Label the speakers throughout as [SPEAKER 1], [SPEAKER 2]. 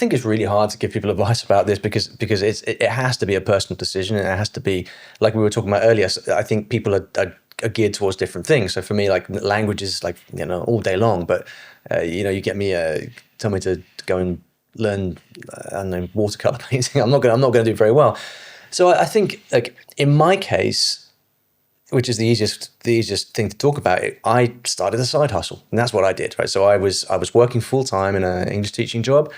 [SPEAKER 1] think it's really hard to give people advice about this because it has to be a personal decision, and it has to be, like we were talking about earlier. I think people are geared towards different things. So for me, like, language is like, all day long, but you get me tell me to go and learn, I don't know, watercolor painting. I'm not going to do very well. So I think, like, in my case, which is the easiest thing to talk about, I started a side hustle, and that's what I did, right? So I was working full time in an English teaching job,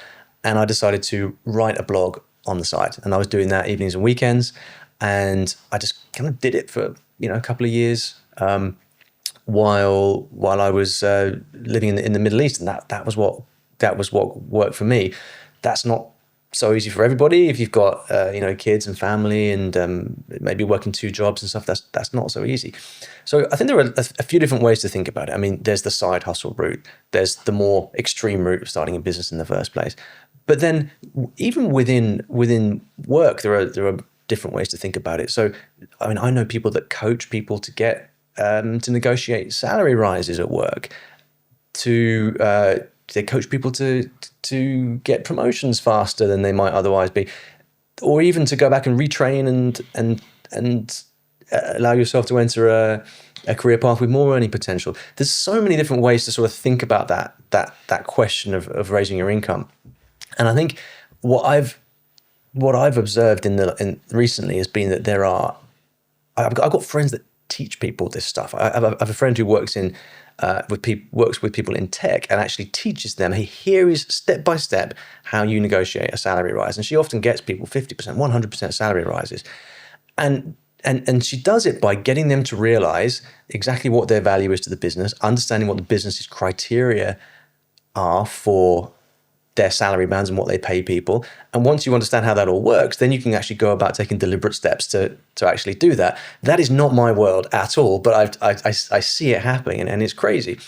[SPEAKER 1] and I decided to write a blog on the side, and I was doing that evenings and weekends, and I just kind of did it for a couple of years while I was living in the Middle East, and that was what worked for me. That's not so easy for everybody. If you've got kids and family and maybe working 2 jobs and stuff, that's not so easy. So I think there are a few different ways to think about it. I mean, there's the side hustle route. There's the more extreme route of starting a business in the first place. But then even within work, there are different ways to think about it. So I mean, I know people that coach people to get to negotiate salary rises at work. They coach people to get promotions faster than they might otherwise be, or even to go back and retrain and allow yourself to enter a career path with more earning potential. There's so many different ways to sort of think about that question of raising your income. And I think what I've observed in recently has been that I've got friends that teach people this stuff. I have a friend who works with people in tech and actually teaches them. Here is step by step how you negotiate a salary rise, and she often gets people 50%, 100% salary rises, and she does it by getting them to realize exactly what their value is to the business, understanding what the business's criteria are for their salary bands and what they pay people. And once you understand how that all works, then you can actually go about taking deliberate steps to actually do that. That is not my world at all, but I see it happening, and it's crazy.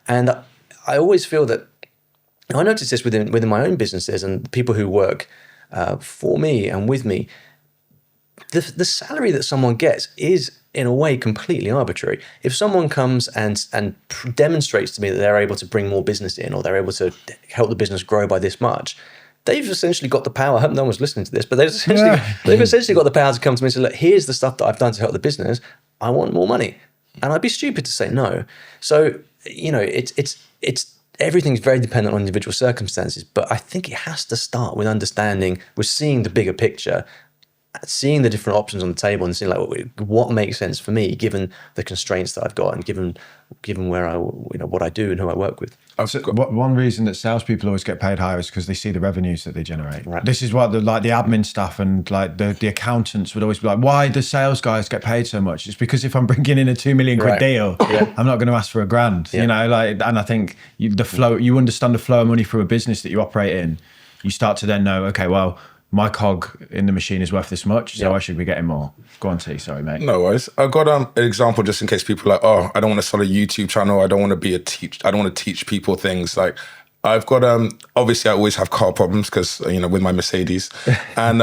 [SPEAKER 1] And I always feel that, I notice this within my own businesses and the people who work for me and with me. The salary that someone gets is, in a way, completely arbitrary. If someone comes and demonstrates to me that they're able to bring more business in, or they're able to help the business grow by this much, they've essentially got the power. I hope no one's listening to this, but they've essentially got the power to come to me and say, look, here's the stuff that I've done to help the business. I want more money. And I'd be stupid to say no. So, it's everything's very dependent on individual circumstances, but I think it has to start with seeing the bigger picture, seeing the different options on the table, and seeing like what makes sense for me given the constraints that I've got, and given where what I do and who I work with.
[SPEAKER 2] One reason that salespeople always get paid higher is because they see the revenues that they generate.
[SPEAKER 1] Right.
[SPEAKER 2] This is what the admin staff and like the accountants would always be like, why do sales guys get paid so much? It's because if I'm bringing in a 2 million quid deal, I'm not going to ask for $1,000. Yeah. And I think you understand the flow of money through a business that you operate in. You start to then know, okay, well, my cog in the machine is worth this much, so I should be getting more. Go on, T. Sorry, mate.
[SPEAKER 3] No worries. I've got an example just in case people are like, oh, I don't want to start a YouTube channel. I don't want to be I don't want to teach people things. Like, I've got, obviously I always have car problems because, with my Mercedes. And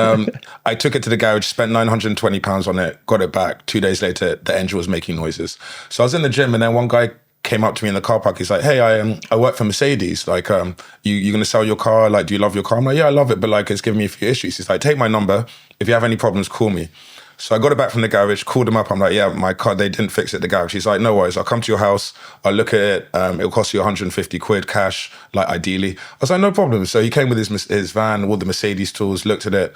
[SPEAKER 3] I took it to the garage, spent £920 on it, got it back. 2 days later, the engine was making noises. So I was in the gym, and then one guy came up to me in the car park. He's like, hey, I work for Mercedes. Like, you going to sell your car? Like, do you love your car? I'm like, yeah, I love it, but like, it's giving me a few issues. He's like, take my number. If you have any problems, call me. So I got it back from the garage, called him up. I'm like, yeah, my car, they didn't fix it at the garage. He's like, no worries. I'll come to your house. I'll look at it. It'll cost you 150 quid cash, like ideally. I was like, no problem. So he came with his van, all the Mercedes tools, looked at it,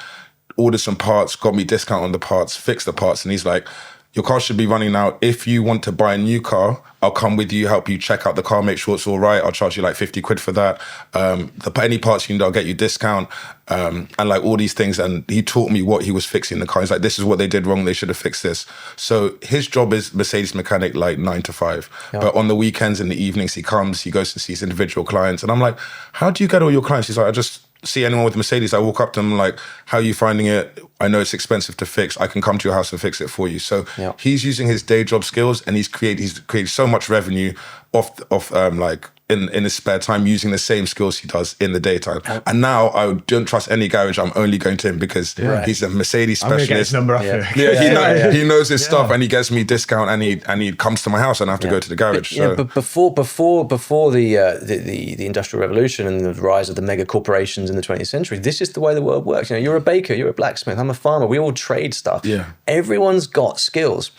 [SPEAKER 3] ordered some parts, got me discount on the parts, fixed the parts. And he's like, your car should be running now. If you want to buy a new car, I'll come with you, help you check out the car, make sure it's all right. I'll charge you like 50 quid for that. Any parts you need, I'll get you discount. And like all these things. And he taught me what he was fixing in the car. He's like, this is what they did wrong. They should have fixed this. So his job is Mercedes mechanic, like 9 to 5. Yeah. But on the weekends and the evenings, he goes and sees individual clients. And I'm like, how do you get all your clients? He's like, I just see anyone with Mercedes, I walk up to them like, how are you finding it? I know it's expensive to fix. I can come to your house and fix it for you. So he's using his day job skills, and he's created so much revenue off like in his spare time using the same skills he does in the daytime. And now I don't trust any garage. I'm only going to him because he's a Mercedes specialist.
[SPEAKER 2] Get his number off you.
[SPEAKER 3] He knows his stuff, and he gets me discount, and he comes to my house, and I have to go to the garage. So.
[SPEAKER 1] But before the Industrial Revolution and the rise of the mega corporations in the 20th century, this is the way the world works. You're a baker, you're a blacksmith, I'm a farmer. We all trade stuff.
[SPEAKER 3] Yeah.
[SPEAKER 1] Everyone's got skills.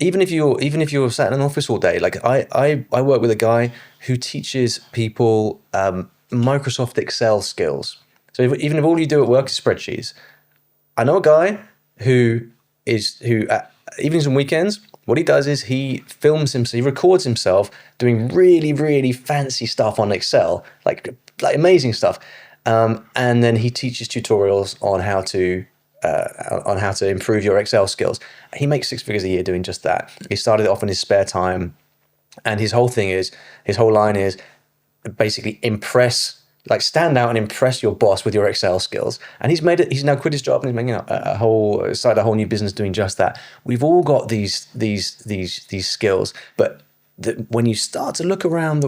[SPEAKER 1] Even if you're sat in an office all day, like I work with a guy who teaches people Microsoft Excel skills. So even if all you do at work is spreadsheets, I know a guy who evenings and weekends, what he does is he films himself, he records himself doing really, really fancy stuff on Excel, like amazing stuff, and then he teaches tutorials on how to improve your Excel skills. He makes 6 figures a year doing just that. He started it off in his spare time, and his whole line is basically stand out and impress your boss with your Excel skills. And he's now quit his job and he's making a whole new business doing just that. We've all got these skills, but when you start to look around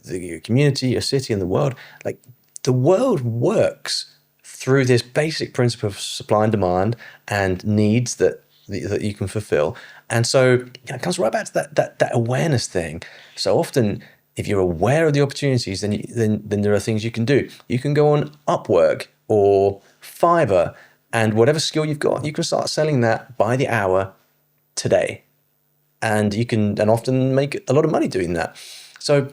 [SPEAKER 1] your community, your city, and the world, like the world works through this basic principle of supply and demand and needs that you can fulfill. And so it comes right back to that awareness thing. So often, if you're aware of the opportunities, then there are things you can do. You can go on Upwork or Fiverr, and whatever skill you've got, you can start selling that by the hour today. And you can often make a lot of money doing that. So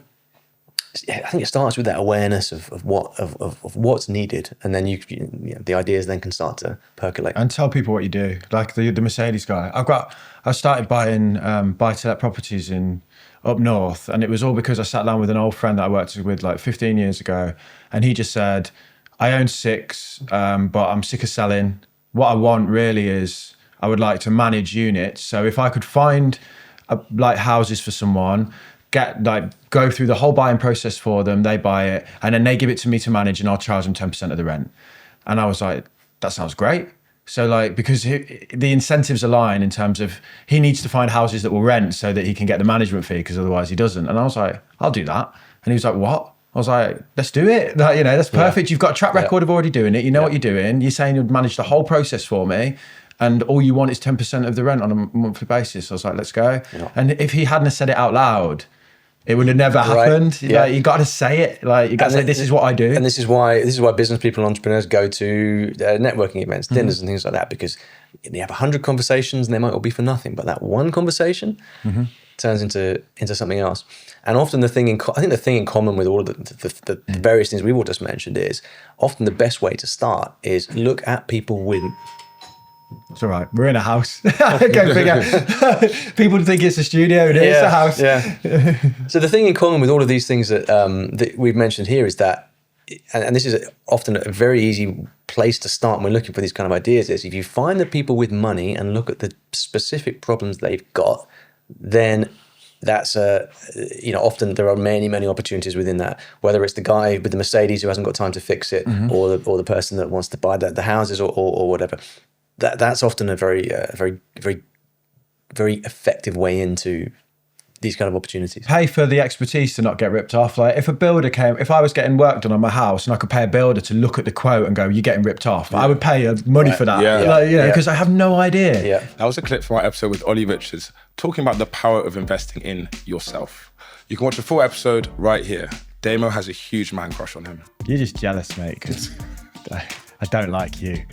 [SPEAKER 1] I think it starts with that awareness of what's needed, and then the ideas then can start to percolate.
[SPEAKER 2] And tell people what you do. Like the Mercedes guy, I started buying buy-to-let properties up north, and it was all because I sat down with an old friend that I worked with like 15 years ago, and he just said, I own 6, but I'm sick of selling. What I want really is I would like to manage units. So if I could find like houses for someone, go through the whole buying process for them, they buy it, and then they give it to me to manage, and I'll charge them 10% of the rent. And I was like, that sounds great. So like, because the incentives align in terms of he needs to find houses that will rent so that he can get the management fee, because otherwise he doesn't. And I was like, I'll do that. And he was like, what? I was like, let's do it. Like, that's perfect. You've got a track record of already doing it. You know what you're doing. You're saying you'd manage the whole process for me, and all you want is 10% of the rent on a monthly basis. I was like, let's go. Yeah. And if he hadn't said it out loud, it would have never happened. Right. Like, you got to say it. Like, you got to say, this is what I do.
[SPEAKER 1] And this is why business people and entrepreneurs go to networking events, dinners, and things like that, because you have 100 conversations and they might all be for nothing, but that one conversation turns into something else. And often the thing in common with all of the various things we've all just mentioned is often the best way to start is look at people with.
[SPEAKER 2] It's all right. We're in a house. Go figure. People think it's a studio. It is a house.
[SPEAKER 1] Yeah. So the thing in common with all of these things that we've mentioned here is that, and this is often a very easy place to start when we're looking for these kind of ideas, is if you find the people with money and look at the specific problems they've got, then that's often there are many opportunities within that, whether it's the guy with the Mercedes who hasn't got time to fix it, or the person that wants to buy the houses or whatever. That's often a very effective way into these kind of opportunities.
[SPEAKER 2] Pay for the expertise to not get ripped off. Like if I was getting work done on my house and I could pay a builder to look at the quote and go, you're getting ripped off, I would pay money for that. Because I have no idea.
[SPEAKER 3] Yeah. That was a clip from our episode with Ollie Richards talking about the power of investing in yourself. You can watch the full episode right here. Damo has a huge man crush on him.
[SPEAKER 2] You're just jealous, mate, because I don't like you.